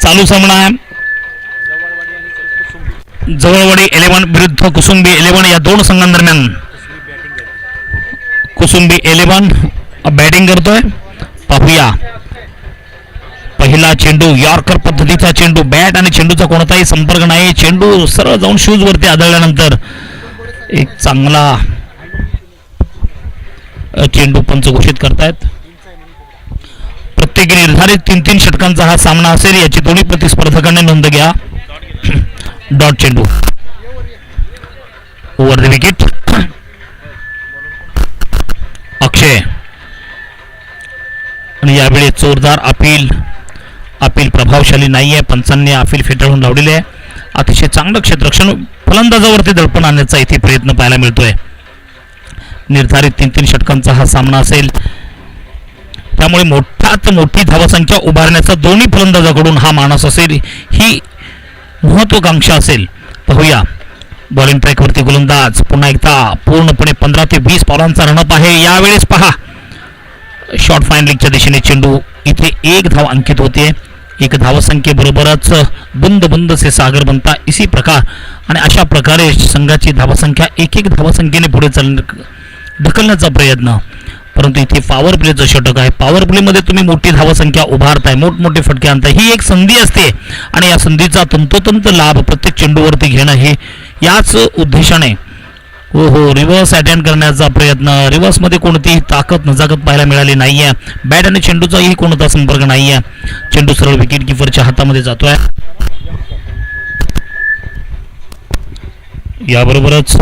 चालू सामना आहे. जवळवाडी 11 विरुद्ध कुसुंबी 11 या दोन संघांदरम्यान. कुसुंबी 11 बॅटिंग करतोय. पाहूया पहिला चेंडू यॉर्कर पद्धतीचा चेंडू. बॅट आणि चेंडूचा कोणताही संपर्क नाही. चेंडू सरळ जाऊन शूज वरती आदळल्यानंतर एक चांगला चेंडू पंच घोषित करतायत. प्रत्येकी निर्धारित 3-3 षटकांचा हा सामना असेल याची दोन्ही प्रतिस्पर्धकांनी नोंद घ्या. डॉट चेंडू ओव्हर द विकेट. अक्षय आणि यावेळी जोरदार अपील प्रभावशाली नाहीये. पंचांनी अपील फेटाळून लावलेले आहे. अतिशय चांगलं क्षेत्ररक्षण फलंदाजावरती दडपण आणण्याचा इथे प्रयत्न पाहायला मिळतोय. निर्धारित 3-3 षटकांचा हा सामना असेल त्यामुळे मोठ्यात मोठी धावसंख्या उभारण्याचा दोन्ही फलंदाजाकडून हा मानस असेल. ही महत्वाकांक्षा असेल. पाहूया बॉलिंग ट्रॅकवरती गोलंदाज पुन्हा एकदा पूर्णपणे 15 ते 20 पावलांचा रनअप आहे. यावेळेस पहा शॉर्ट फायनलिंगच्या दिशेने चेंडू. इथे एक धाव अंकित होते. एक धावसंख्येबरोबरच बुंद से सागर बनता इसी प्रकार आणि अशा प्रकारे संघाची धावसंख्या एक धावसंख्येने पुढे ढकलण्याचा प्रयत्न. परंतु इथे पॉवर प्लेचं षटक आहे. पॉवर प्लेमध्ये तुम्ही मोठी धावसंख्या उभारताय, मोठमोठे फटके आणताय. ही एक संधी असते आणि या संधीचा तंतोतंत लाभ प्रत्येक चेंडूवरती घेणं हे याच उद्देशाने रिव्हर्स अटेंड करण्याचा प्रयत्न. रिव्हर्समध्ये कोणतीही ताकद नजाकत पाहायला मिळाली नाहीये. बॅट आणि चेंडूचाही कोणता संपर्क नाहीये. चेंडू सरळ विकेट किपरच्या हातामध्ये जातोय. याबरोबरच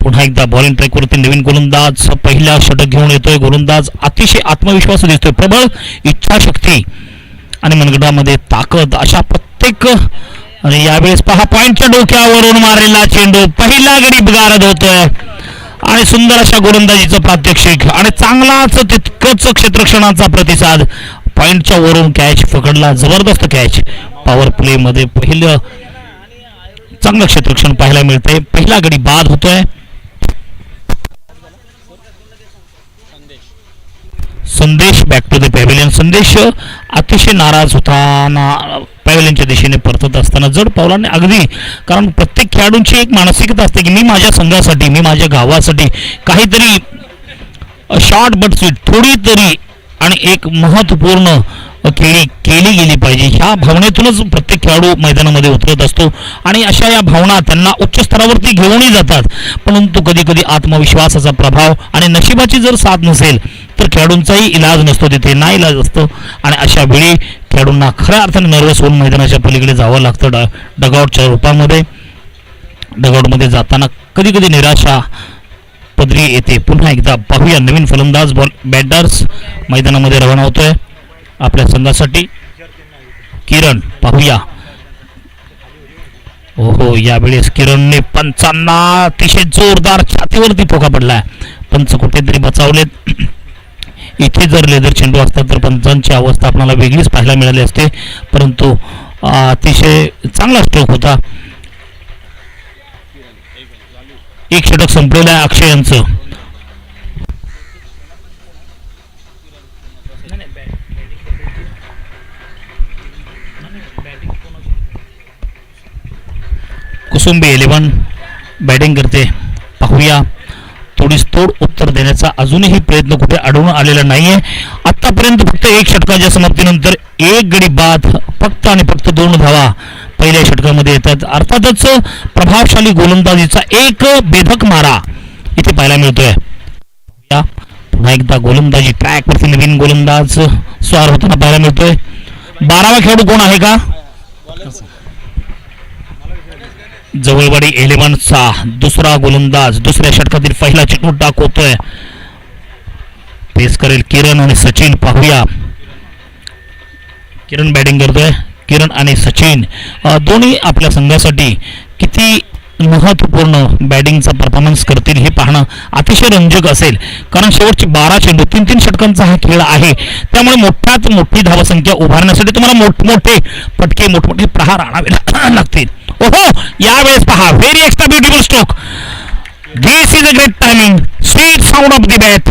पुन्हा एकदा बॉलिंग ट्रॅकवरती नवीन गोलंदाज पहिला षटक घेऊन येतोय. गोलंदाज अतिशय आत्मविश्वास दिसतोय. प्रबळ इच्छाशक्ती आणि मनगटामध्ये ताकद अशा प्रत्येक. आणि यावेळेस पहा पॉइंटच्या डोक्यावरून मारलेला चेंडू. पहिला गडी गारद होतोय आणि सुंदर अशा गोलंदाजीचं प्रात्यक्षिक आणि चांगलाच तितकंच क्षेत्ररक्षणाचा प्रतिसाद. पॉइंटच्या वरून कॅच पकडला. जबरदस्त कॅच. पॉवर प्ले मध्ये पहिलं चांगलं क्षेत्ररक्षण पाहायला मिळतंय. पहिला गडी बाद होतोय. संदेश बॅक टू द पॅव्हिलियन. संदेश अतिशय नाराज होताना पॅव्हिलियनच्या दिशेने परतत असताना जड पावलाने अगदी. कारण प्रत्येक खेळाडूंची एक मानसिकता असते की मी माझ्या संघासाठी, मी माझ्या गावासाठी काहीतरी शॉर्ट बट स्वीट थोडी तरी आणि एक महत्त्वपूर्ण खेळी केली गेली पाहिजे. ह्या भावनेतूनच प्रत्येक खेळाडू मैदानामध्ये उतरत असतो आणि अशा या भावना त्यांना उच्च स्तरावरती घेऊनही जातात. परंतु कधी कधी आत्मविश्वासाचा प्रभाव आणि नशिबाची जर साथ नसेल तर खेळाडूंचाही इलाज नसतो, तिथे ना इलाज असतो. आणि अशा वेळी खेळाडूंना खऱ्या अर्थाने नर्वस होऊन मैदानाच्या पलीकडे जावं लागतं. डगआउटच्या रूपामध्ये. डगआउटमध्ये जाताना कधी कधी निराशा पदरी येते. पुन्हा एकदा पाहूया नवीन फलंदाज बॅटर्स मैदानामध्ये रवाना होतोय आपल्या संघासाठी. किरण पाहूया. यावेळेस किरणने पंचांना अतिशय जोरदार छातीवरती ठोका पडलाय. पंच कुठेतरी बचावलेत. इथे जर लेदर चेंडू असतात तर पंचांची अवस्था आपल्याला वेगळीच पाहायला मिळाली असते. परंतु अतिशय चांगला स्ट्रोक होता. एक षटक संपलेलं आहे अक्षय यांचं. कुसुंबी 11 बॅटिंग करते. पाहूया थोडीच तोड उत्तर देण्याचा अजूनही प्रयत्न कुठे आढळून आलेला नाहीये. आतापर्यंत फक्त एक षटकाच्या समाप्तीनंतर एक गडी बाद. फक्त आणि फक्त 2 धावा पहिल्या षटकामध्ये येतात. अर्थातच प्रभावशाली गोलंदाजीचा एक बेधक मारा इथे पाहायला मिळतोय. पुन्हा एकदा गोलंदाजी ट्रॅकवरती नवीन गोलंदाज स्वार होताना पाहायला मिळतोय. 12वा खेळाडू कोण आहे का? जवळवाडी 11चा दुसरा गोलंदाज दुसऱ्या षटकातील पहिला चेंडू टाकतोय. पेस करेल किरण आणि सचिन. पाहूया किरण बॅटिंग करतोय. किरण आणि सचिन दोन्ही आपल्या संघासाठी किती महत्त्वपूर्ण बॅटिंगचा परफॉर्मन्स करतील हे पाहणं अतिशय रंजक असेल. कारण शेवटचे 12 चेंडू 3-3 षटकांचा हा खेळ आहे. त्यामुळे मोठ्यात मोठी धावसंख्या उभारण्यासाठी तुम्हाला मोठमोठे फटके, मोठमोठे प्रहार आणावे लागतील. यावेळेस पहा very extra beautiful stroke. This is a great timing. Sweet sound of the bat.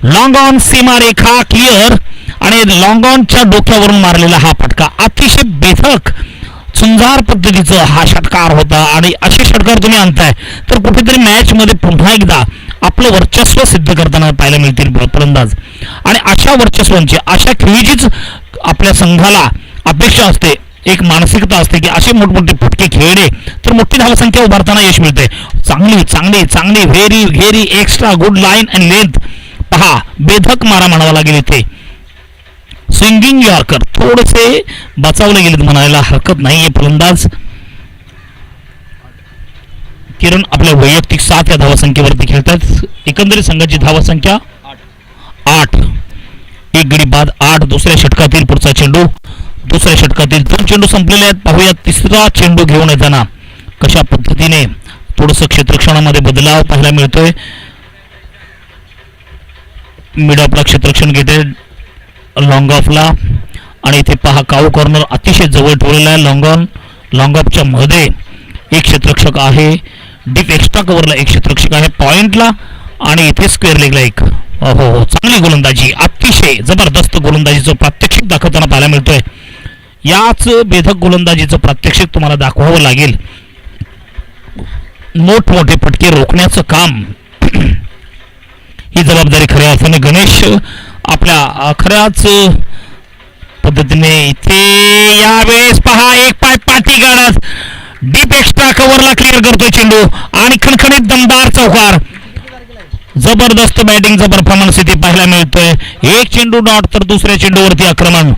Long on सीमारेखा क्लिअर आणि लॉंग ऑनच्या डोक्यावरून मारलेला हा फटका अतिशय बेधक सुंदर पद्धतीचा हा षटकार होता. आणि असे षटकार तुम्ही आणताय तर कुठेतरी मॅच मध्ये पुन्हा एकदा आपलं वर्चस्व सिद्ध करताना पाहायला मिळतील फलंदाज. आणि अशा वर्चस्वांची अशा खेळीचीच आपल्या संघाला अपेक्षा असते, एक मानसिकता असते की असे मोठमोठे फटके खेळले तर मोठी धावसंख्या उभारताना यश मिळते. चांगली चांगली चांगली very very extra good line and length पहा, बेधक मारा म्हणावा लागेल इथे. स्विंगिंग यॉर्कर थोडेसे बचावले गेलेत म्हणायला हरकत नाहीये फलंदाज. किरण आपल्या वैयक्तिक 7 या धावसंख्येवरती खेळतात. एकंदरीत संघाची धावसंख्या 8. एक गडी बाद 8. दुसऱ्या षटकातील पुढचा चेंडू, दुसऱ्या षटकातील 2 चेंडू संपलेले आहेत. पाहूया तिसरा चेंडू घेऊन येताना कशा पद्धतीने थोडंसं क्षेत्ररक्षणामध्ये बदलाव पाहायला मिळतोय. मिड ऑफला क्षेत्ररक्षण घेते लॉंग ऑफला. आणि इथे पहा काऊ कॉर्नर अतिशय जवळ ठेवलेला आहे. लॉंग ऑफच्या मध्ये एक क्षेत्ररक्षक आहे, डीप एक्स्ट्रा कव्हरला एक क्षेत्ररक्षक आहे, पॉइंटला आणि इथे स्क्वेअर लेगला एक. हो, चांगली गोलंदाजी, अतिशय जबरदस्त गोलंदाजीचं प्रात्यक्षिक दाखवताना पाहायला मिळतोय. याच बेधक गोलंदाजीचं प्रात्यक्षिक तुम्हाला दाखवावं लागेल. मोठमोठे फटके रोखण्याचं काम ही जबाबदारी खऱ्या अर्थाने गणेश आपल्या खऱ्याच पद्धतीने इथे यावेळेस पहा एक पाय पाठी काढत डीप एक्स्ट्रा कव्हरला क्लिअर करतोय चेंडू आणि खणखणीत दमदार चौकार. जबरदस्त बॅटिंगचा परफॉर्मन्स इथे पाहायला मिळतोय. एक चेंडू डॉट तर दुसऱ्या चेंडूवरती आक्रमण,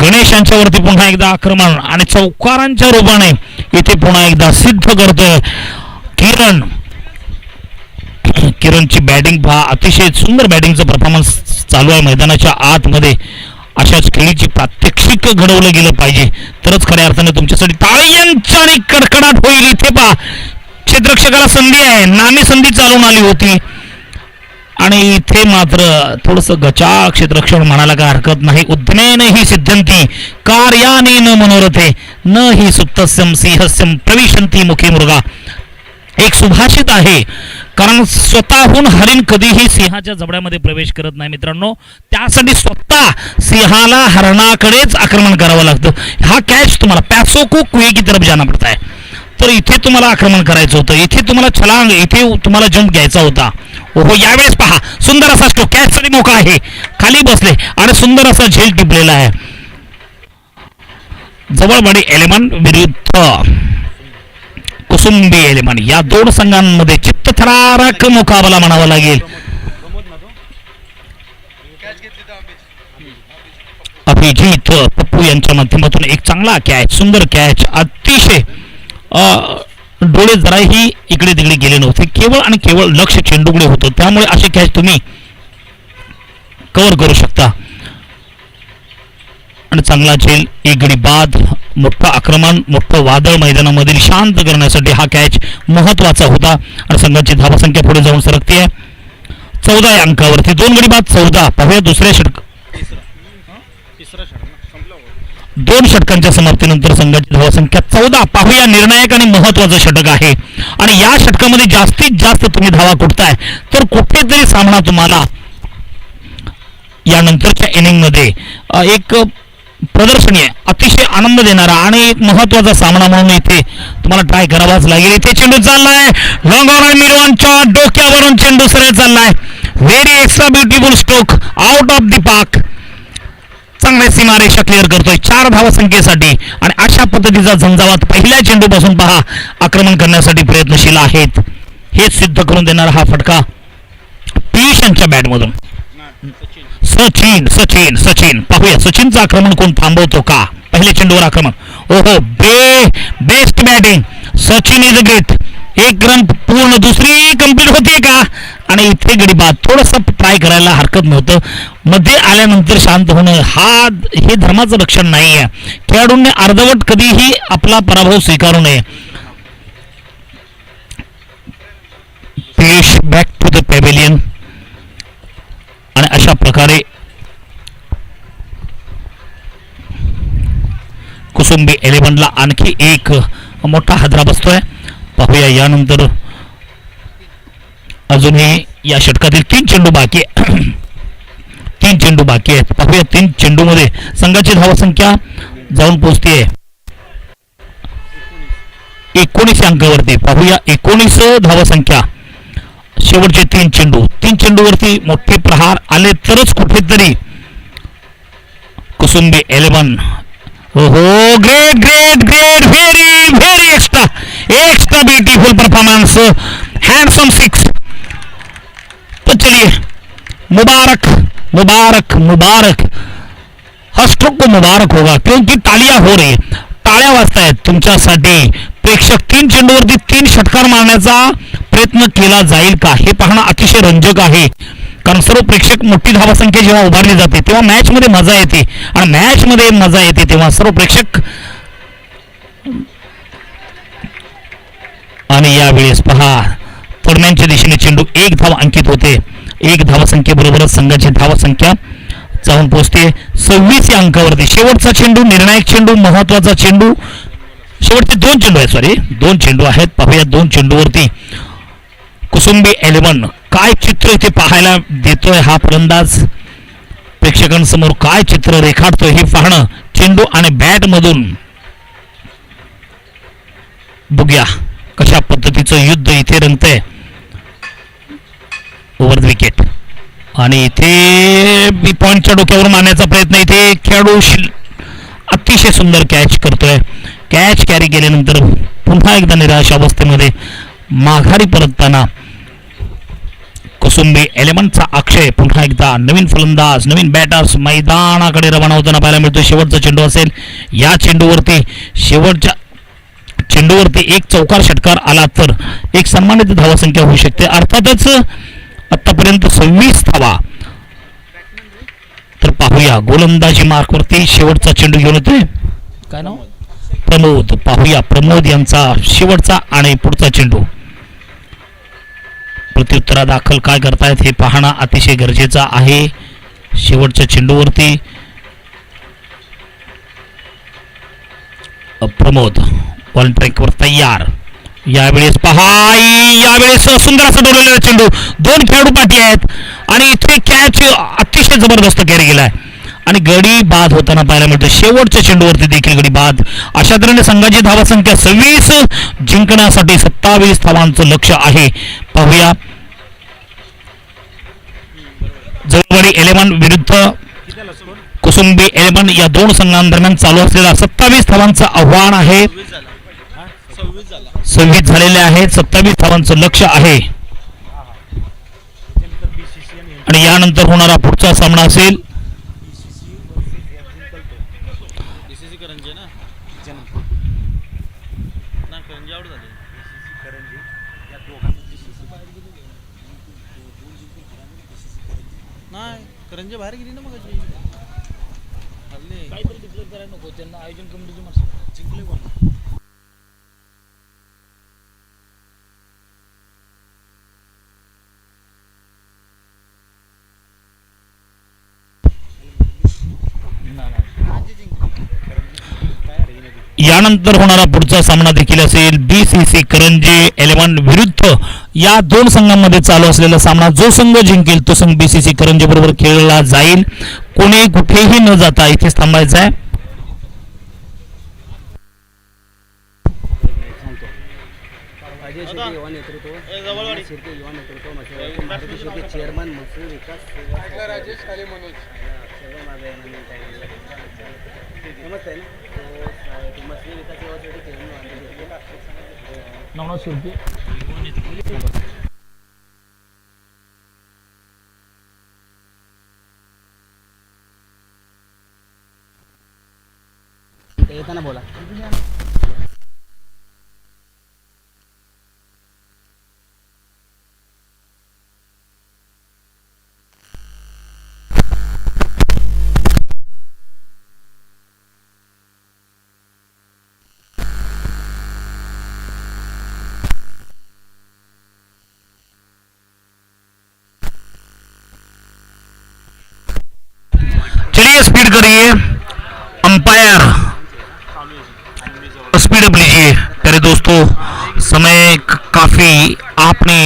गणेश यांच्यावरती पुन्हा एकदा आक्रमण आणि चौकारांच्या रूपाने इथे पुन्हा एकदा सिद्ध करतोय किरणची बॅटिंग पहा. अतिशय सुंदर बॅटिंगचा परफॉर्मन्स चालू आहे मैदानाच्या आतमध्ये. अशाच खेळीची प्रात्यक्षिक घडवलं गेलं पाहिजे तरच खऱ्या अर्थाने तुमच्यासाठी टाळ्यांच्या आणि कडकडाट होईल. इथे पहा क्षेत्ररक्षकाला संधी आहे, नाणी संधी चालून आली होती आणि इथे मात्र थोडंसं गचाळ क्षेत्ररक्षण म्हणायला काय हरकत नाही. उद्यमेन ही सिद्धंती कार्याने न मनोरथे न ही सुप्तस्यम सिंहस्यम प्रविशंती मुखी मृगा. एक सुभाषित आहे, कारण स्वतःहून हरिण कधीही सिंहाच्या जबड्यामध्ये प्रवेश करत नाही मित्रांनो. त्यासाठी स्वतः सिंहाला हरणाकडेच आक्रमण करावं लागतं. हा कॅच तुम्हाला पैसों को कुएं की तरफ जाना पडता है. तर इथे तुम्हाला आक्रमण करायचं होतं, इथे तुम्हाला छलांग, इथे तुम्हाला जंप घ्यायचा होता. ओहो, यावेळेस पहा सुंदर असा स्ट्रोक, कॅचसाठी मोका आहे, खाली बसले आणि सुंदर असा झेल टिपलेला आहे. जवळबाडी एलेमन विरुद्ध कुसुंबी एलेमन या दोन संघांमध्ये चित्तथरारक मुकाबला म्हणावा लागेल. अभिजित पप्पू यांच्या माध्यमातून एक चांगला कॅच, सुंदर कॅच, अतिशय डोळे जराही इकडे तिकडे गेले नव्हते, केवळ आणि केवळ लक्ष चेंडूकडे होतं. त्यामुळे असे कॅच तुम्ही कव्हर करू शकता. आणि चांगला झेल, एक गडी बाद, मोठं आक्रमण, मोठं वादळ मैदानामधील शांत करण्यासाठी हा कॅच महत्वाचा होता. आणि संघाची धावसंख्या पुढे जाऊन सरकते 14 या अंकावरती. 2 गडी बाद 14. पाहूया दुसऱ्या षटक, 2 षटकांच्या समाप्तीनंतर संघाची धावसंख्या 14. पाहूया निर्णायक आणि महत्वाचं षटक आहे आणि या षटकामध्ये जास्तीत जास्त तुम्ही धावा कुठताय तर कुठेतरी सामना तुम्हाला यानंतरच्या इनिंगमध्ये एक प्रदर्शनीय, अतिशय आनंद देणारा आणि एक महत्वाचा सामना म्हणून इथे तुम्हाला ट्राय करावाच लागेल. इथे चेंडू चाललाय लॉंग ऑन आणि मिड ऑनच्या डोक्यावरून चेंडू सरळ चाललाय. Very extra beautiful stroke out of the park. चांगल्या सीमारेषा क्लिअर करतोय 4 धावसंख्येसाठी. आणि अशा पद्धतीचा झंझावात पहिल्या चेंडूपासून पहा आक्रमण करण्यासाठी प्रयत्नशील आहेत. हे सिद्ध करून देणारा हा फटका पियुष यांच्या बॅटमधून. सचिन सचिन सचिन पाहूया सचिनचं आक्रमण कोण थांबवतो का. पहिल्या चेंडूवर आक्रमण, ओहो best batting, Sachin is a great. 1 run पूर्ण, दुसरी कंप्लीट होते का. आणि इथे गडी बाद, थोडंसं ट्राय करायला हरकत नव्हतं. मध्ये आल्यानंतर शांत होणं हे धर्माचं लक्षण नाही आहे. खेळाडूंनी अर्धवट कधीही आपला पराभव स्वीकारू नये. Piyush back to the pavilion. आणि अशा प्रकारे कुसुंबी 11ला आणखी एक मोठा हादरा बसतोय. पाहूया यानंतर अजूनही या षटकातील 3 चेंडू बाकी. 3 चेंडू बाकी आहेत. पाहूया 3 चेंडूमध्ये संघाची धावसंख्या जाऊन पोहोचते 19 अंकावरती. पाहूया 19 धावसंख्या. शेवटचे 3 चेंडूवरती मोठे प्रहार आले तरच कुठेतरी कुसुंबी 11. ओहो, great great great, very very extra extra beautiful performance, handsome 6. तो चलिए, मुबारक मुबारक मुबारक, हा स्ट्रोक को मुबारक होगा क्योंकि तालियां हो रही, टाळ्या वाजतायत तुमच्यासाठी. प्रेक्षक 3 चेंडूवरती 3 षटकार मारण्याचा प्रयत्न केला जाईल का हे पाहणं अतिशय रंजक आहे. कारण सर्व प्रेक्षक, मोठी धावसंख्या जेव्हा उभारली जाते तेव्हा मॅचमध्ये मजा येते, आणि मॅचमध्ये मजा येते तेव्हा सर्व प्रेक्षक. आणि यावेळेस पहा, तरुणांच्या दिशेने चेंडू 1 धाव अंकित होते. 1 धावसंख्येबरोबरच संघाची धावसंख्या जाऊन पोहोचते 26 या अंकावरती. शेवटचा चेंडू, निर्णायक चेंडू, महत्वाचा चेंडू. शेवटचे 2 चेंडू आहेत, 2 चेंडू आहेत. पाहूया 2 चेंडूवरती कुसुंबी 11 काय चित्र इथे पाहायला देतोय हा फलंदाज. प्रेक्षकांसमोर काय चित्र रेखाटतोय हे पाहणं. चेंडू आणि बॅट मधून बघूया कशा पद्धतीचं युद्ध इथे रंगतंय. ओव्हर द विकेट, आणि इथे बी पॉइंटच्या डोक्यावर मारण्याचा प्रयत्न. इथे खेळाडू अतिशय सुंदर कॅच करतोय. कॅच कॅरी केल्यानंतर पुन्हा एकदा निराश अवस्थेमध्ये माघारी परतताना कुसुंबी 11चा अक्षय पुन्हा एकदा नवीन फलंदाज, नवीन बॅटर्स मैदानाकडे रवाना होताना पाहायला मिळतो. शेवटचा चेंडू असेल. या चेंडूवरती, शेवटच्या चेंडूवरती 1 चौकार षटकार आला तर एक सन्मानित धावसंख्या होऊ शकते. अर्थातच आतापर्यंत 26 धावा. तर पाहूया गोलंदाजी मार्कवरती शेवटचा चेंडू घेऊन येतोय काय नाव, प्रमोद. पाहूया प्रमोद यांचा शेवटचा आणि पुढचा चेंडू. प्रत्युत्तरादाखल काय करतायत हे पाहणं अतिशय गरजेचं आहे. शेवटच्या चेंडूवरती प्रमोद बॉल ट्रॅकवर तयार. यावेळेस पहा, यावेळेस सुंदर असं डोललेला चेंडू. 2 खेळाडू पाठी आहेत आणि इथे कॅच अतिशय जबरदस्त कॅरी गेलाय आणि गडी बाद होताना पाहायला मिळतो. शेवटच्या चेंडूवरती देखील गडी बाद. अशा तऱ्हेने संघाची धावसंख्या 26 जिंकण्यासाठी 27 धावांचं लक्ष आहे. पाहूया जवळवाडी 11 विरुद्ध कुसुंबी 11 या 2 संघांदरम्यान चालू असलेला 27 धावांचं आव्हान आहे. 26 झालेले आहेत. 27 धावांचं लक्ष आहे. आणि यानंतर होणारा पुढचा सामना असेल करंजे बाहेर गेली ना मग काहीतरी डिक्लेअर करायला नको. त्यांना आयोजन कमिटीची माणसं जिंकले कोण. यानंतर होणारा पुढचा सामना देखील असेल BCC करंजे 11 विरुद्ध या 2 संघांमध्ये चालू असलेला सामना. जो संघ जिंकेल तो संघ BCC करंजे बरोबर खेळला जाईल. कोणी कुठेही न जाता इथेच थांबायचं आहे. येताना बोला. चलिए स्पीड करिए, अंपायर स्पीड अप लीजिए प्यारे दोस्तों. समय काफी आपने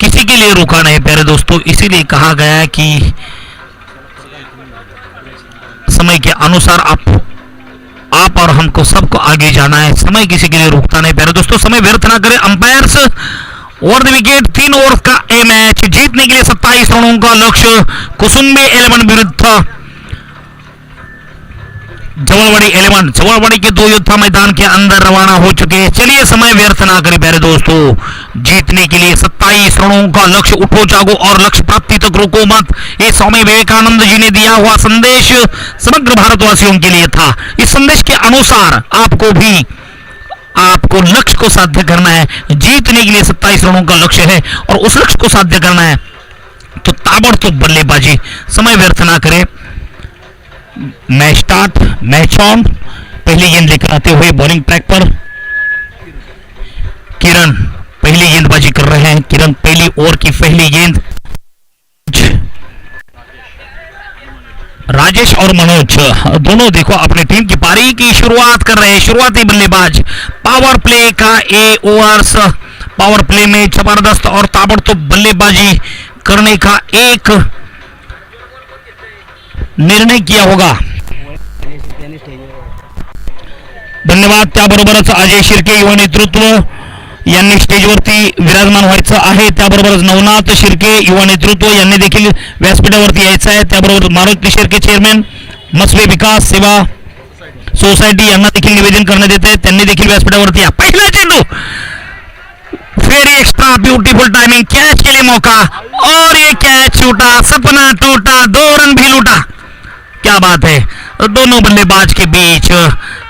किसी के लिए रुका नहीं प्यारे दोस्तों, इसीलिए कहा गया है कि समय के अनुसार आप और हमको सबको आगे जाना है। समय किसी के लिए रुकता नहीं प्यारे दोस्तों, समय व्यर्थ ना करें। Umpires over the wicket, 3 over का ए मैच, जीतने के लिए 27 रनों का लक्ष्य। कुसुम्बी 11 विरुद्ध जवलवाड़ी 11। जवलवाड़ी के 2 योद्धा मैदान के अंदर रवाना हो चुके हैं। चलिए समय व्यर्थ ना करें प्यारे दोस्तों, जीतने के लिए 27 रनों का लक्ष्य। उठो जागो और लक्ष्य प्राप्ति तक रुको मत, ये स्वामी विवेकानंद जी ने दिया हुआ संदेश समग्र भारतवासियों के लिए था। इस संदेश के अनुसार आपको लक्ष्य को साध्य करना है। जीतने के लिए 27 रनों का लक्ष्य है और उस लक्ष्य को साध्य करना है तो ताबड़तोड़ बल्लेबाजी, समय व्यर्थ ना करें। Match start, match on. पहली गेंद लेकर आते हुए बॉलिंग ट्रैक पर किरण पहली गेंदबाजी कर रहे हैं। किरण पहली ओवर की पहली गेंद। राजेश और मनोज दोनों देखो अपनी टीम की पारी की शुरुआत कर रहे हैं। शुरुआती बल्लेबाज पावर प्ले का ओवर्स, पावर प्ले में जबरदस्त और ताबड़तोड़ बल्लेबाजी करने का एक निर्णय किया होगा। धन्यवाद। त्याबरोबरच अजय शिर्के युवा नेतृत्व यांनी स्टेजवरती विराजमान व्हायचं आहे। त्याबरोबरच नवनाथ शिर्के युवा नेतृत्व यांनी देखील व्यासपीठावरती यायचं आहे। त्याबरोबर मारुती शिर्के चेअरमॅन मस्वे विकास सेवा सोसायटी यांना देखील निवेदन करण्यात येते, त्यांनी देखील व्यासपीठावरती या। पहिला चेंडू, very extra beautiful timing, catch के लिए मौका और ये कैच छूटा, सपना टूटा, 2 रन भी लूटा। क्या बात है, दोनों बल्लेबाज के बीच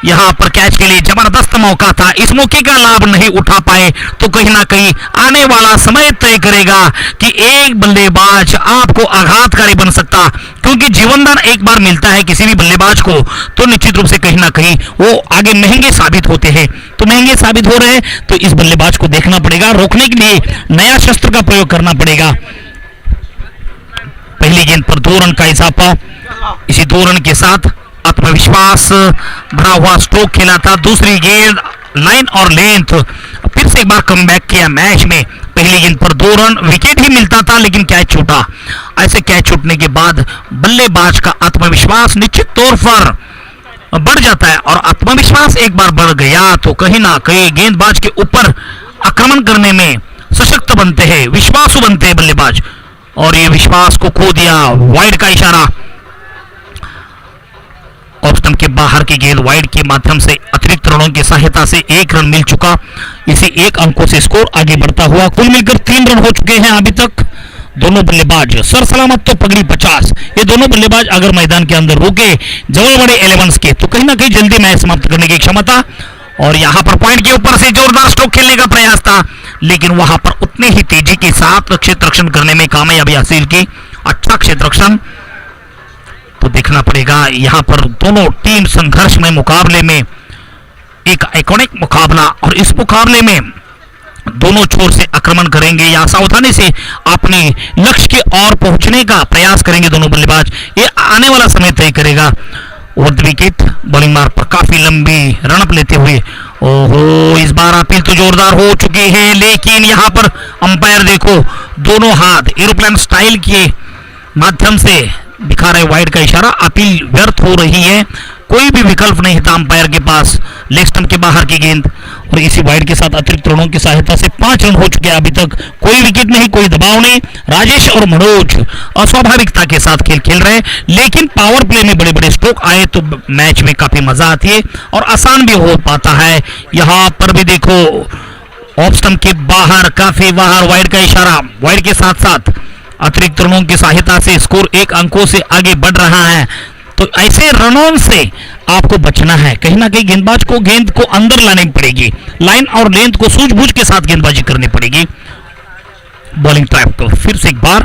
यहां पर कैच के लिए जबरदस्त मौका था। इस मौके का लाभ नहीं उठा पाए तो कहीं ना कहीं आने वाला समय तय करेगा कि एक बल्लेबाज आपको आघातकारी बन सकता, क्योंकि जीवनदान एक बार मिलता है किसी भी बल्लेबाज को तो निश्चित रूप से कहीं ना कहीं वो आगे महंगे साबित होते हैं। तो महंगे साबित हो रहे हैं तो इस बल्लेबाज को देखना पड़ेगा, रोकने के लिए नया शस्त्र का प्रयोग करना पड़ेगा। पहली गेंद पर 2 रन का इजाफा, इसी 2 रन के साथ आत्मविश्वास भरा हुआ स्ट्रोक खेला था। दूसरी गेंद लाइन और लेंथ, फिर से एक बार कमबैक किया मैच में। पहली गेंद पर 2 रन, विकेट ही मिलता था लेकिन कैच छूटा। ऐसे कैच छूटने के बाद बल्लेबाज का आत्मविश्वास निश्चित तौर पर बढ़ जाता है और आत्मविश्वास एक बार बढ़ गया तो कहीं ना कहीं गेंदबाज के ऊपर आक्रमण करने में सशक्त बनते हैं, विश्वासु बनते हैं बल्लेबाज, और ये विश्वास को खो दिया। वाइड का इशारा, ऑफ स्टंप के बाहर की गेंद वाइड के माध्यम से अतिरिक्त रनों की सहायता से 1 रन मिल चुका। इसी 1 अंकों से स्कोर आगे बढ़ता हुआ कुल मिलकर 3 रन हो चुके हैं अभी तक। दोनों बल्लेबाज सर सलामत तो पगड़ी 50। ये दोनों बल्लेबाज अगर मैदान के अंदर रुके जवलवाड़ी 11 के तो कहीं ना कहीं जल्दी मैच समाप्त करने की क्षमता, और यहां पर पॉइंट के ऊपर से जोरदार स्ट्रोक खेलने का प्रयास था लेकिन वहां पर उतने ही तेजी के साथ क्षेत्ररक्षण करने में कामयाबी हासिल की। अच्छा क्षेत्ररक्षण तो देखना पड़ेगा। यहां पर दोनों टीम संघर्ष में, मुकाबले में, एक आइकॉनिक मुकाबला, और इस मुकाबले में दोनों छोर से आक्रमण करेंगे या सावधानी से अपने लक्ष्य के ओर पहुंचने का प्रयास करेंगे दोनों बल्लेबाज, ये आने वाला समय तय करेगा। ओवर द विकेट बॉलिंग मार्ग पर काफी लंबी रनअप लेते हुए, ओहो इस बार अपील तो जोरदार हो चुकी है लेकिन यहां पर अंपायर देखो दोनों हाथ एरोप्लेन स्टाइल के माध्यम से दिखा रहे, वाइड का इशारा, अपील व्यर्थ हो रही है। कोई भी विकल्प नहीं था अंपायर के पास। लेग स्टंप के बाहर की गेंद और इसी वाइड के साथ अतिरिक्त रनों की सहायता से 5 रन हो चुके हैं अभी तक। कोई विकेट नहीं, कोई दबाव नहीं। राजेश और मनोज अस्वाभाविकता के साथ खेल रहे हैं लेकिन पावर प्ले में बड़े बड़े स्ट्रोक आए तो मैच में काफी मजा आती है और आसान भी हो पाता है। यहां पर भी देखो ऑफ स्टंप के बाहर, काफी बाहर, वाइड का इशारा, वाइड के साथ साथ अतिरिक्त रनों की सहायता से स्कोर 1 अंकों से आगे बढ़ रहा है। तो ऐसे रनों से आपको बचना है। कहीं ना कहीं गेंदबाज को गेंद को अंदर लानी पड़ेगी, लाइन और लेंथ को सूझबूझ के साथ गेंदबाजी करनी पड़ेगी। बॉलिंग ट्रैप तो फिर से एक बार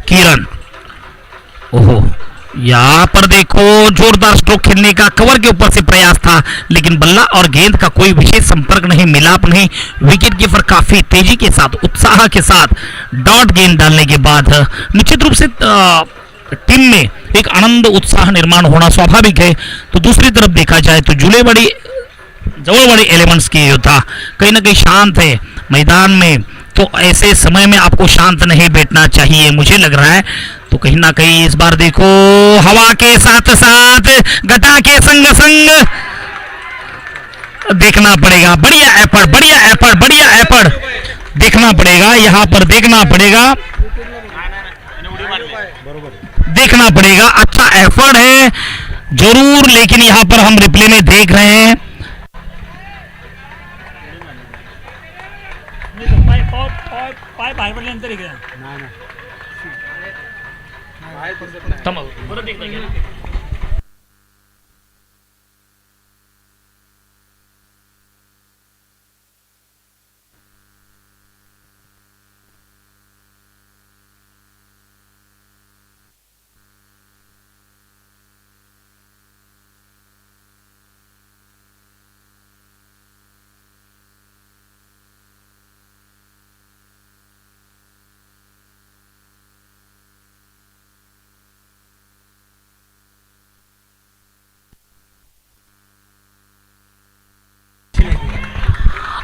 किरण, ओहो यहां पर देखो जोरदार स्ट्रोक खेलने का कवर के ऊपर से प्रयास था लेकिन बल्ला और गेंद का कोई विशेष संपर्क नहीं, मिलाप नहीं। विकेट कीपर काफी तेजी के साथ, उत्साह के साथ डॉट गेंद डालने के बाद निश्चित रूप से टीम में एक आनंद उत्साह निर्माण होना स्वाभाविक है। तो दूसरी तरफ देखा जाए तो जवलवाड़ी 11 के योद्धा कहीं ना कहीं शांत है मैदान में, तो तो ऐसे समय में आपको शांत नहीं बैठना चाहिए मुझे लग रहा है। तो कहीं ना कहीं इस बार देखो हवा के साथ साथ घटा के संग संग देखना पड़ेगा। बढ़िया एफर्ट, बढ़िया एफर्ट, बढ़िया एफर्ट देखना पड़ेगा, यहाँ पर देखना पड़ेगा, देखना पड़ेगा। अच्छा एफर्ट है जरूर, लेकिन यहाँ पर हम रिप्ले में देख रहे हैं पाय बाहेर पडल्यानंतर इकडे परत एकदा घ्या.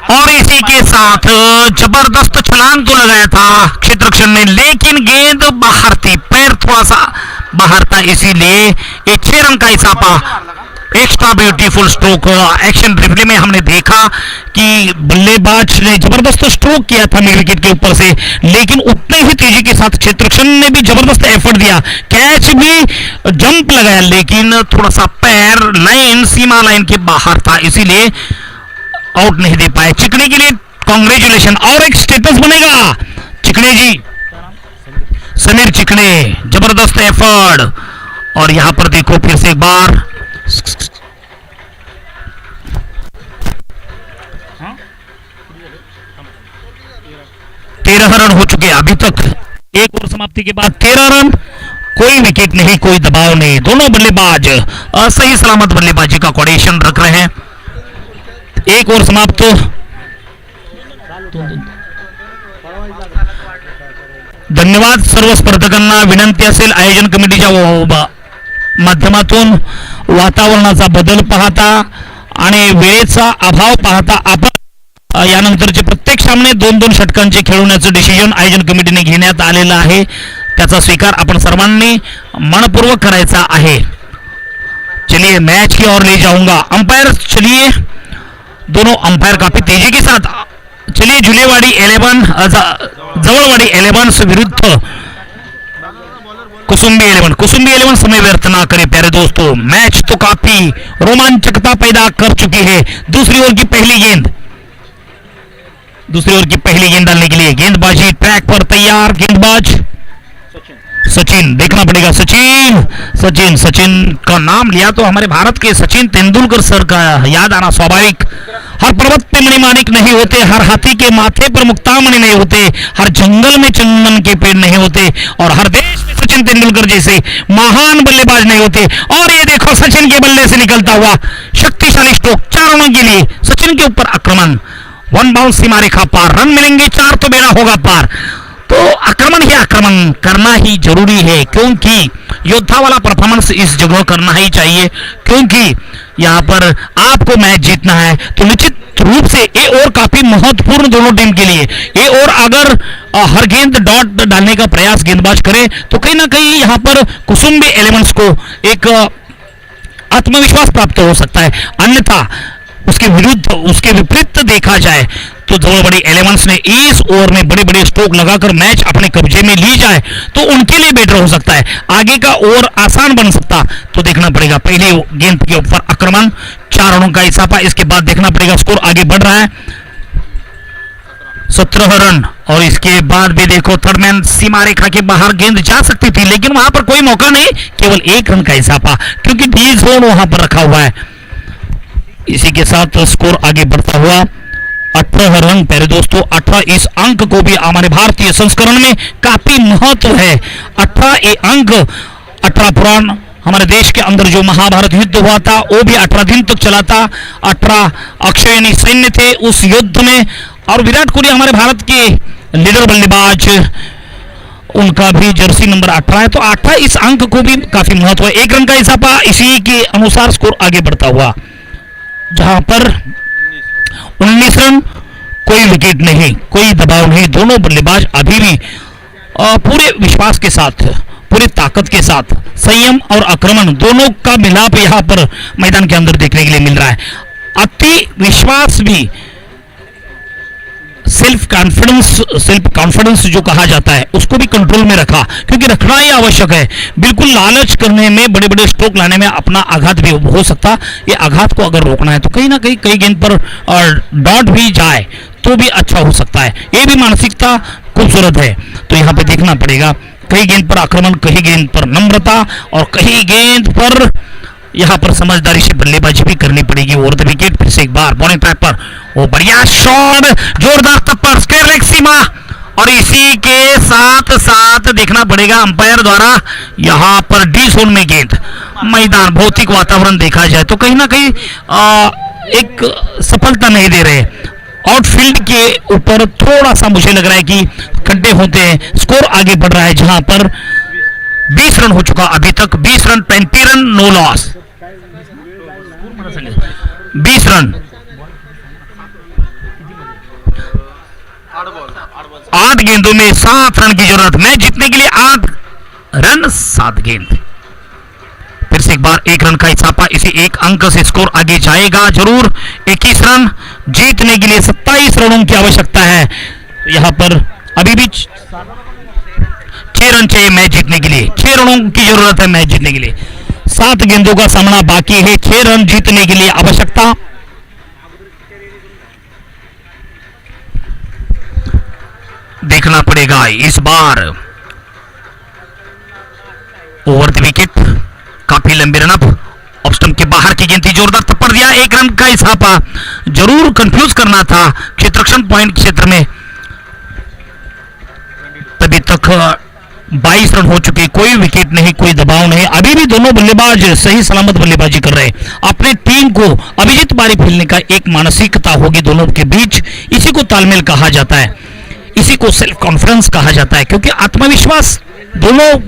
और इसी के साथ जबरदस्त छलांग तो लगाया था क्षेत्र रक्षण ने, लेकिन गेंद बाहर थी, पैर थोड़ा सा बाहर था, इसीलिए ये 6 रन का इजाफा। Extra beautiful stroke action replay में हमने देखा कि बल्लेबाज ने जबरदस्त स्ट्रोक किया था मिड विकेट के ऊपर से, लेकिन उतने ही तेजी के साथ क्षेत्र रक्षण ने भी जबरदस्त एफर्ट दिया, कैच भी जंप लगाया, लेकिन थोड़ा सा पैर लाइन सीमा लाइन के बाहर था, इसीलिए आउट नहीं दे पाए। चिकने के लिए कांग्रेचुलेशन। और एक स्टेटस बनेगा चिकने जी, समीर चिकने, जबरदस्त एफर्ट। और यहां पर देखो फिर से एक बार 13 रन हो चुके अभी तक, एक और समाप्ति के बाद 13 रन, कोई विकेट नहीं, कोई दबाव नहीं, दोनों बल्लेबाज सही सलामत बल्लेबाजी का कोऑर्डिनेशन रख रहे हैं। एक और समाप्त। धन्यवाद सर्व स्पर्धकांना विनंती असेल आयोजन कमिटीच्या माध्यमातून वातावरणाचा बदल पाहता आणि वेळेचा अभाव पाहता आपण यानंतरचे प्रत्येक सामने 2-2 षटकांचे खेळवण्याचं डिसिजन आयोजन कमिटीने घेण्यात आलेलं आहे, त्याचा स्वीकार आपण सर्वांनी मनपूर्वक करायचा आहे। चलिए मैच की ओर ले जाऊंगा अंपायर, चलिए दोनों अंपायर काफी तेजी के साथ, चलिए जुलेवाड़ी 11 जवळवाड़ी 11 विरुद्ध कुसुम्बी 11 समय व्यर्थ ना करें प्यारे दोस्तों, मैच तो काफी रोमांचकता पैदा कर चुकी है। दूसरी ओवर की पहली गेंद डालने के लिए गेंदबाजी ट्रैक पर तैयार, गेंदबाज सचिन, देखना पड़ेगा सचिन का नाम लिया तो हमारे भारत के सचिन तेंदुलकर सर का याद आना स्वाभाविक। हर पर्वत पे मणिमाणिक नहीं होते, हर हाथी के माथे पर मुक्तामणि नहीं होते, हर जंगल में चंदन के पेड़ नहीं होते, और हर देश में सचिन तेंदुलकर जैसे महान बल्लेबाज नहीं होते। और ये देखो सचिन के बल्ले से निकलता हुआ शक्तिशाली स्ट्रोक, 4 रनों के लिए सचिन के ऊपर आक्रमण, 1 बाउंस सीमा रेखा पार, रन मिलेंगे 4 तो बेड़ा होगा पार। तो आक्रमण करना ही जरूरी है, क्योंकि योद्धा वाला परफॉर्मेंस इस जगह करना ही चाहिए, क्योंकि यहाँ पर आपको मैच जीतना है। तो निश्चित रूप से ये ओवर काफी महत्वपूर्ण दोनों टीम के लिए, ये ओवर अगर हर गेंद डॉट डालने का प्रयास गेंदबाज करे तो कहीं ना कहीं यहाँ पर कुसुम्बी 11 को एक आत्मविश्वास प्राप्त हो सकता है, अन्यथा उसके विरुद्ध उसके विपरीत देखा जाए तो जवळवाड़ी 11 ने इस ओवर में बड़े बड़े स्ट्रोक लगाकर मैच अपने कब्जे में ली जाए तो उनके लिए बेटर हो सकता है, आगे का ओवर आसान बन सकता। तो देखना पड़ेगा पहली गेंद के ऊपर आक्रमण, 4 रनों का इजाफा, इसके बाद देखना पड़ेगा स्कोर आगे बढ़ रहा है 17 रन। और इसके बाद भी देखो थर्ड मैन सीमा रेखा के बाहर गेंद जा सकती थी, लेकिन वहां पर कोई मौका नहीं, केवल 1 रन का इजाफा, क्योंकि डी जोन वहां पर रखा हुआ है। इसी के साथ स्कोर आगे बढ़ता हुआ 18 रन प्यारे दोस्तों, 18 इस अंक को भी हमारे भारतीय संस्करण में काफी महत्व है। 18 ये अंक, 18 पुराण हमारे देश के अंदर जो महाभारत युद्ध हुआ था वो भी 18 दिन तक चला था, 18 अक्षयनी सैन्य थे उस युद्ध में, और विराट कोहली हमारे भारत के लीडर बल्लेबाज, उनका भी जर्सी नंबर 18 है, तो 18 इस अंक को भी काफी महत्व है। 1 रन का इजाफा, इसी के अनुसार स्कोर आगे बढ़ता हुआ, जहां पर 19 रन कोई विकेट नहीं, कोई दबाव नहीं। दोनों बल्लेबाज अभी भी पूरे विश्वास के साथ, पूरी ताकत के साथ, संयम और आक्रमण दोनों का मिलाप यहाँ पर मैदान के अंदर देखने के लिए मिल रहा है। अति विश्वास भी, सेल्फ कॉन्फिडेंस जो कहा जाता है उसको भी कंट्रोल में रखा, क्योंकि रखना ही आवश्यक है। बिल्कुल लालच करने में, बड़े बड़े स्ट्रोक लाने में अपना आघात भी हो सकता। ये आघात को अगर रोकना है तो कहीं ना कहीं कई गेंद पर डॉट भी जाए तो भी अच्छा हो सकता है। ये भी मानसिकता खूबसूरत है। तो यहाँ पे देखना पड़ेगा, कई गेंद पर आक्रमण, कहीं गेंद पर नम्रता और कहीं गेंद पर यहाँ पर समझदारी से बल्लेबाजी भी करनी पड़ेगी। ओवर द विकेट फिर से एक बार बॉलिंग ट्रैक पर, वो बढ़िया शॉट, जोरदार टप्पर, स्क्वायर लेग सीमा, और इसी के साथ साथ देखना पड़ेगा अंपायर द्वारा यहाँ पर डी जोन में गेंद, मैदान भौतिक वातावरण देखा जाए तो कहीं ना कहीं एक सफलता नहीं दे रहे। आउटफील्ड के ऊपर थोड़ा सा मुझे लग रहा है कि खड्डे होते हैं, स्कोर आगे बढ़ रहा है, जहां पर 20 रन हो चुका अभी तक, 20 run 20 run no loss, 20 run, 8 गेंदों में 7 रन की जरूरत। मैच जीतने के लिए 8 रन 7 गेंद। फिर से एक बार 1 रन का इजाफा, इसी 1 अंक से स्कोर आगे जाएगा जरूर। 21 रन जीतने के लिए 27 रनों की आवश्यकता है। यहां पर अभी भी 6 रन चाहिए मैच जीतने के लिए, 6 रनों की जरूरत है मैच जीतने के लिए। 7 गेंदों का सामना बाकी है, 6 रन जीतने के लिए आवश्यकता। देखना पड़ेगा इस बार ओवर द विकेट, काफी लंबे रन अप, ऑफ स्टंप के बाहर की गेंद थी, जोरदार थप्पड़ दिया, 1 रन का इजाफा। जरूर कंफ्यूज करना था क्षेत्ररक्षण पॉइंट क्षेत्र में। तभी तक 22 रन हो चुके, कोई विकेट नहीं, कोई दबाव नहीं। अभी भी दोनों बल्लेबाज सही सलामत बल्लेबाजी कर रहे हैं। अपने टीम को अभिजीत पारी खेलने का एक मानसिकता होगी दोनों के बीच, इसी को तालमेल कहा जाता है, इसी को सेल्फ कॉन्फिडेंस कहा जाता है, क्योंकि आत्मविश्वास दोनों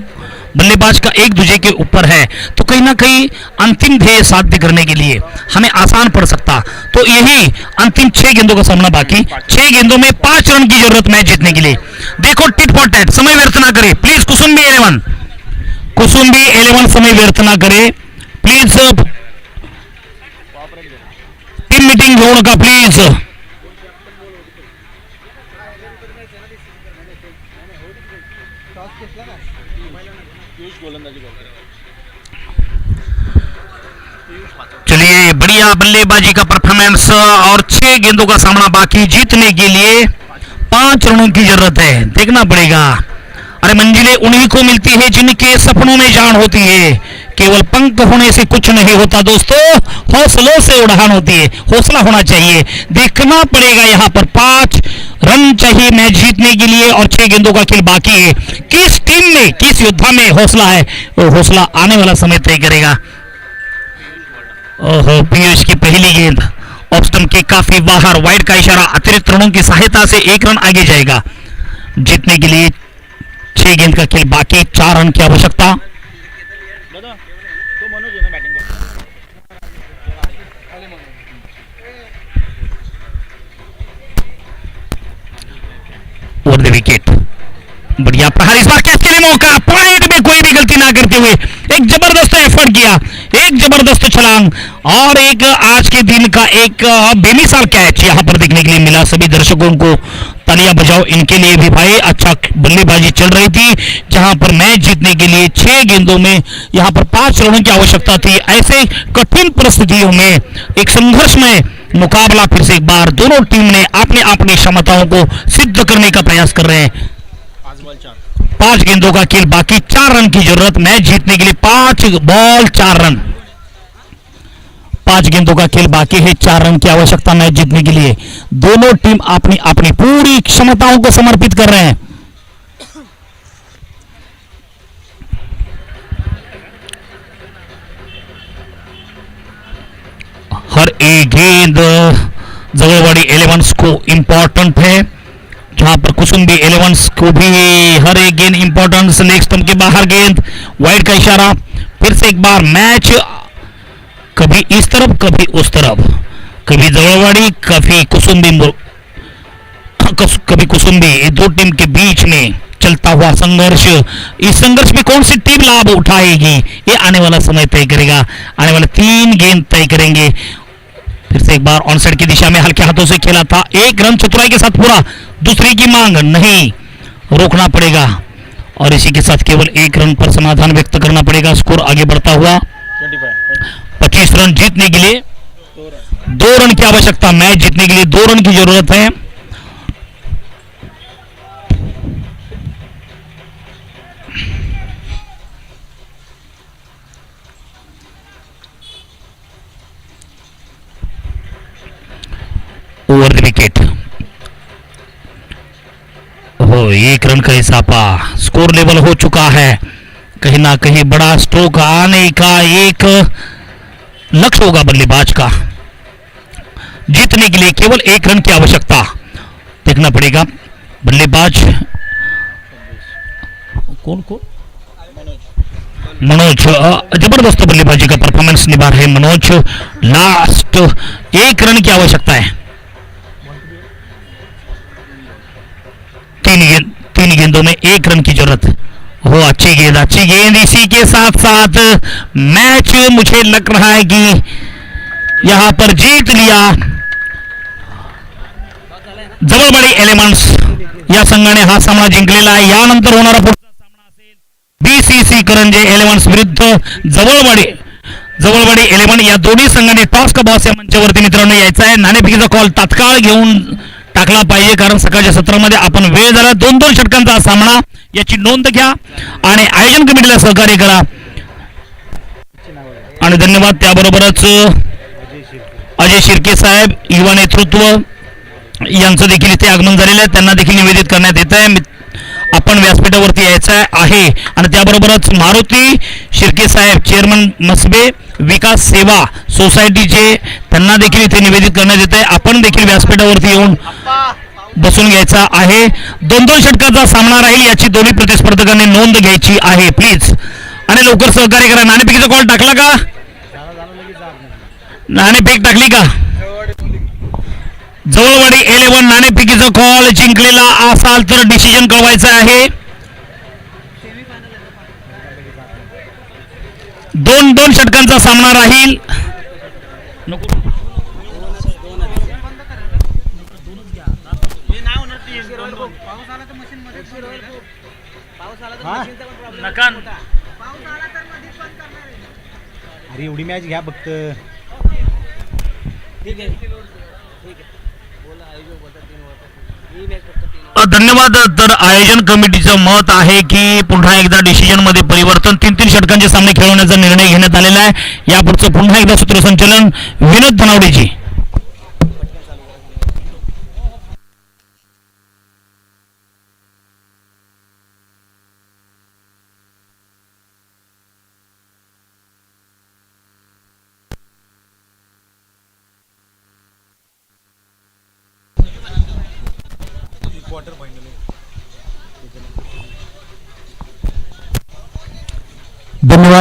बल्लेबाज का एक दूसरे के ऊपर है। तो कहीं ना कहीं अंतिम ध्येय साध्य करने के लिए हमें आसान पड़ सकता। तो यही अंतिम 6 गेंदों का सामना बाकी, 6 गेंदों में 5 रन की जरूरत मैच जीतने के लिए। देखो टिट फॉर टैट, समय व्यर्थ ना करे प्लीज। कुसुम्बी 11 समय व्यर्थ ना करे प्लीज। टीम मीटिंग घेऊ नका प्लीज। चलिए, बढ़िया बल्लेबाजी का परफॉर्मेंस और 6 गेंदों का सामना बाकी, जीतने के लिए 5 रनों की जरूरत है। देखना पड़ेगा। अरे मंजिलें उन्हीं को मिलती है जिनके सपनों में जान होती है। केवल पंख होने से कुछ नहीं होता दोस्तों, हौसलों से उड़ान होती है। हौसला होना चाहिए। देखना पड़ेगा यहाँ पर 5 रन चाहिए मैच जीतने के लिए और 6 गेंदों का खेल बाकी है। किस टीम में, किस योद्धा में हौसला है, वो हौसला आने वाला समय तय करेगा। ओहो, पीयूष की पहली गेंद ऑफ स्टंप के काफी बाहर, वाइड का इशारा, अतिरिक्त रनों की सहायता से 1 रन आगे जाएगा। जीतने के लिए 6 गेंद का खेल बाकी, 4 रन की आवश्यकता। ओवर द विकेट, बढ़िया प्रहार, इस बार कैच के लिए मौका, पॉइंट में कोई भी गलती ना करते हुए एक जबरदस्त एफर्ट किया, एक जबरदस्त छलांग और एक आज के दिन का एक बेमिसाल कैच यहां पर देखने के लिए मिला। सभी दर्शकों को तालियां बजाओ इनके लिए भी भाई। अच्छा बल्लेबाजी चल रही थी, जहां पर मैच जीतने के लिए 6 गेंदों में यहां पर 5 रनों की आवश्यकता थी। ऐसे कठिन परिस्थितियों में एक संघर्षमय मुकाबला, फिर से एक बार दोनों टीम ने अपने अपनी क्षमताओं को सिद्ध करने का प्रयास कर रहे हैं। 5 गेंदों का खेल बाकी, 4 रन की जरूरत मैच जीतने के लिए। 5 बॉल 4 रन, 5 गेंदों का खेल बाकी है, 4 रन की आवश्यकता मैच जीतने के लिए। दोनों टीम अपनी अपनी पूरी क्षमताओं को समर्पित कर रहे हैं। हर एक गेंद जगलवाड़ी 11 को इंपॉर्टेंट है, जहां पर कुसुम्बी 11 को भी हर एक गेंद इंपॉर्टेंस। लेग स्टंप के बाहर गेंद, वाइड का इशारा। फिर से एक बार मैच कभी इस तरफ कभी उस तरफ, कभी जगलवाड़ी कभी कुसुम्बी कभी कुसुम्बी, ये दो टीम के बीच में चलता हुआ संघर्ष, इस संघर्ष में कौन सी टीम लाभ उठाएगी ये आने वाला समय तय करेगा। आने वाले 3 गेंद तय करेंगे। फिर से एक बार ऑन साइड की दिशा में हल्के हाथों से खेला था, 1 रन चतुराई के साथ पूरा, दूसरी की मांग नहीं, रोकना पड़ेगा और इसी के साथ केवल 1 रन पर समाधान व्यक्त करना पड़ेगा। स्कोर आगे बढ़ता हुआ 25 रन जीतने के लिए 2 रन की आवश्यकता, मैच जीतने के लिए 2 रन की जरूरत है। ओवर द विकेट, हो 1 रन का इजाफा, स्कोर लेवल हो चुका है। कहीं ना कहीं बड़ा स्ट्रोक आने का एक लक्ष्य होगा बल्लेबाज का। जीतने के लिए केवल 1 रन की आवश्यकता, देखना पड़ेगा बल्लेबाज कौन को, मनोज, जबरदस्त बल्लेबाजी का परफॉर्मेंस निभा रहे मनोज। लास्ट 1 रन की आवश्यकता है। 3 गेंदों में 1 रन की जरूरत हो। अच्छी गेंद, इसी के साथ साथ मैच मुझे लग रहा है कि यहां पर जीत लिया जवळवाडी एलिमेंट्स या संघाने हा सामना जिंकलेला आहे। यानंतर होणारा पुढचा सामना असेल बीसीसी करंजे एलिमेंट्स विरुद्ध जवळवाडी एलिमेंट। या दोन्ही संघांनी टॉस का बॉस या मंचावरती मित्रांनो यायचा आहे। नाणेफेकीचा कॉल तात्काळ घेऊन टाकला पाहिजे, कारण सकाळच्या सत्रामध्ये आपण वेळ झाला। 2-2 षटकांचा सामना, याची नोंद घ्या आणि आयोजन कमिटीला सहकार्य करा आणि धन्यवाद। त्याबरोबरच अजय शिर्के साहेब, युवा नेतृत्व यांचं देखील इथे आगमन झालेलं आहे, त्यांना देखील निवेदित करण्यात येत आहे आपण व्यासपीठावरती यायचं आहे। आणि त्याबरोबरच मारुती शिर्के साहेब, चेअरमन मसबे विकास सेवा सोसायटीचे, त्यांना देखील इथे निवेदित करण्यात येत आहे आपण देखील व्यासपीठावरती येऊन बसून घ्यायचा आहे। 2-2 षटकाचा सामना राहील, याची दोन्ही प्रतिस्पर्धकांनी नोंद घ्यायची आहे प्लीज आणि लवकर सहकार्य करा। नाणेफेकीचा कॉल टाकला का? नाणेफेक टाकली का? जवळवाडी 11 नाणेफेकीचा कॉल जिंकलेला असाल तर डिसिजन कळवायचं आहे। 2-2 षटकांचा सामना राहील। अरे एवढी मॅच घ्या फक्त। धन्यवाद। तर आयोजन कमिटीचं मत आहे की पुन्हा एकदा डिसिजन मध्ये परिवर्तन, 3-3 षटकांचे सामने खेळवण्याचा निर्णय घेण्यात आलेला आहे। यापुढचं पुन्हा एकदा सूत्रसंचालन विनोद धनावडेजी। क्वार्टर फाइनल धन्यवाद।